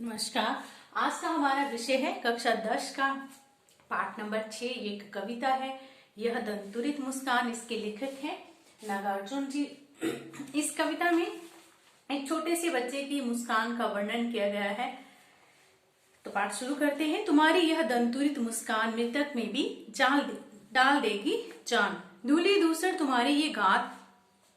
नमस्कार। आज का हमारा विषय है कक्षा 10 का पाठ नंबर 6। एक कविता है, यह दंतुरित मुस्कान। इसके लेखक हैं नागार्जुन जी। इस कविता में एक छोटे से बच्चे की मुस्कान का वर्णन किया गया है। तो पाठ शुरू करते हैं। तुम्हारी यह दंतुरित मुस्कान मृतक में भी डाल देगी जान। धूली धूसर तुम्हारी ये गात,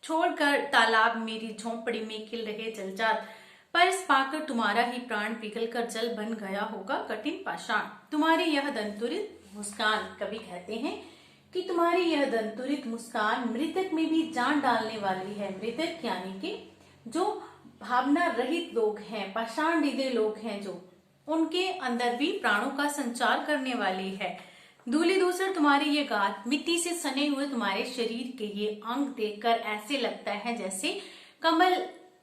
छोड़कर तालाब मेरी झोंपड़ी में खिल रहे जलजात। परस पाकर तुम्हारा ही प्राण पिघल कर जल बन गया होगा कठिन पाषाण। तुम्हारी यह दंतुरित मुस्कान, कवि कहते हैं कि तुम्हारी यह दंतुरित मुस्कान मृतक में भी जान डालने वाली है। मृतक यानी कि जो भावना रहित लोग हैं, पाषाण हृदय लोग हैं, जो उनके अंदर भी प्राणों का संचार करने वाली है। धूली धूसर तुम्हारी ये गात, मिट्टी से सने हुए तुम्हारे शरीर के ये अंग देखकर ऐसे लगता है जैसे कमल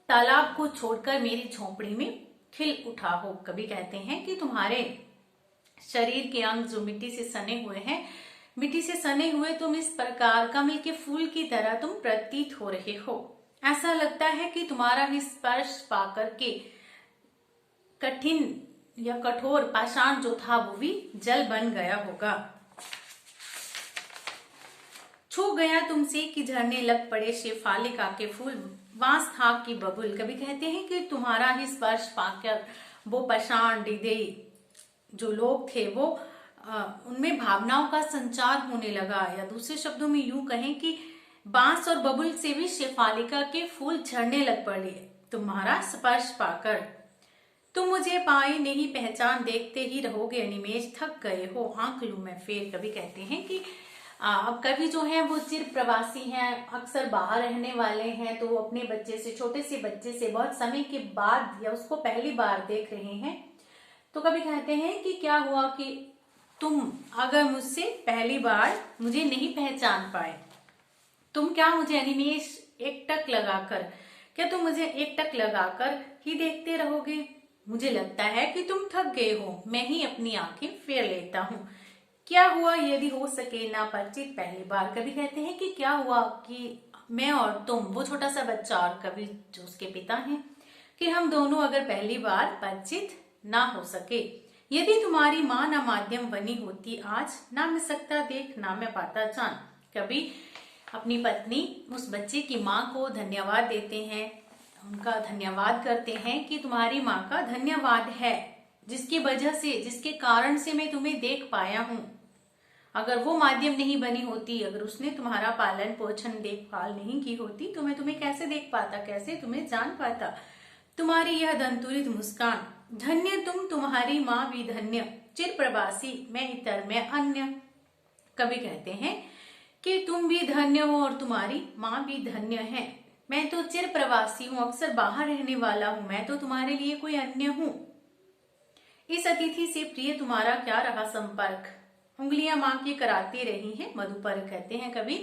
तालाब को छोड़कर मेरी झोंपड़ी में खिल उठा हो। कवि कहते हैं कि तुम्हारे शरीर के अंग जो मिट्टी से सने हुए हैं, मिट्टी से सने हुए तुम इस प्रकार कमल के फूल की तरह तुम प्रतीत हो रहे हो। ऐसा लगता है कि तुम्हारा ही स्पर्श पाकर के कठिन या कठोर पाषाण जो था वो भी जल बन गया होगा। छू गया तुमसे कि झरने लग पड़े शेफालिका के फूल, वास था की बबुल। कभी कहते हैं कि तुम्हारा ही स्पर्श पाकर वो पाषाण हृदय जो लोग थे वो उनमें भावनाओं का संचार होने लगा, या दूसरे शब्दों में यूं कहें कि बांस और बबुल से भी शेफालिका के फूल झड़ने लग पड़े तुम्हारा स्पर्श पाकर। तुम मुझे पाए नहीं पहचान, देखते ही रहोगे अनिमेष, थक गए हो आंख लूं मैं फेर। कभी कहते हैं कि अब कवि जो है वो चिर प्रवासी हैं, अक्सर बाहर रहने वाले हैं, तो वो अपने बच्चे से, छोटे से बच्चे से बहुत समय के बाद या उसको पहली बार देख रहे हैं। तो कवि कहते हैं कि क्या हुआ कि तुम अगर मुझसे पहली बार मुझे नहीं पहचान पाए, तुम क्या मुझे अनिमेष एकटक लगाकर, क्या तुम मुझे एकटक लगाकर ही देखते रहोगे? मुझे लगता है कि तुम थक गए हो, मैं ही अपनी आंखें फेर लेता हूँ। क्या हुआ यदि हो सके ना परिचित पहली बार। कभी कहते हैं कि क्या हुआ कि मैं और तुम, वो छोटा सा बच्चा और कवि जो उसके पिता हैं, कि हम दोनों अगर पहली बार परिचित ना हो सके। यदि तुम्हारी माँ ना माध्यम बनी होती आज, ना मैं सकता देख ना मैं पाता जान। कभी अपनी पत्नी उस बच्चे की माँ को धन्यवाद देते हैं, उनका धन्यवाद करते हैं कि तुम्हारी माँ का धन्यवाद है, जिसकी वजह से, जिसके कारण से मैं तुम्हें देख पाया हूँ। अगर वो माध्यम नहीं बनी होती, अगर उसने तुम्हारा पालन पोषण देखभाल नहीं की होती, तो मैं तुम्हें कैसे देख पाता, कैसे तुम्हें जान पाता। तुम्हारी यह दंतुरित मुस्कान, धन्य तुम, तुम्हारी माँ भी धन्य, चिर प्रवासी मैं इतर मैं अन्य। कवि कहते हैं कि तुम भी धन्य हो और तुम्हारी माँ भी धन्य है। मैं तो चिर प्रवासी हूँ, अक्सर बाहर रहने वाला हूँ, मैं तो तुम्हारे लिए कोई अन्य हूँ। इस अतिथि से प्रिय तुम्हारा क्या रहा संपर्क, उंगलियां मां की कराती रही हैं मधुपर। कहते हैं कभी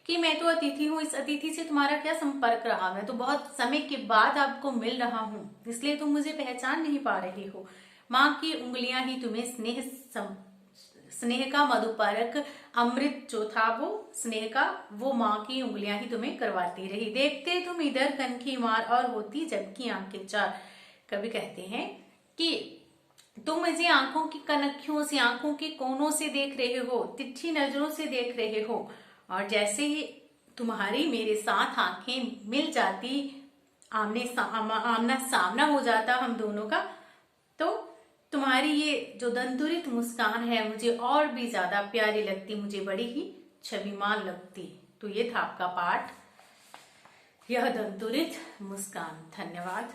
कि मैं तो अतिथि हूँ, इस अतिथि से तुम्हारा क्या संपर्क रहा, मैं तो बहुत समय के बाद आपको मिल रहा हूँ, इसलिए तुम मुझे पहचान नहीं पा रही हो। माँ की उंगलियां ही तुम्हें स्नेह का मधुपरक अमृत जो था वो स्नेह का, वो माँ की उंगलियां ही तुम्हें करवाती रही। देखते तुम इधर कनखी मार और होती जबकि आंखें चार। कभी कहते हैं कि तुम मुझे आंखों की कनखियों से, आंखों के कोनों से देख रहे हो, तिरछी नजरों से देख रहे हो, और जैसे ही तुम्हारी मेरे साथ आंखें मिल जाती, आमना सामना हो जाता हम दोनों का, तो तुम्हारी ये जो दंतुरित मुस्कान है मुझे और भी ज्यादा प्यारी लगती, मुझे बड़ी ही छविमान लगती। तो ये था आपका पाठ, यह दंतुरित मुस्कान। धन्यवाद।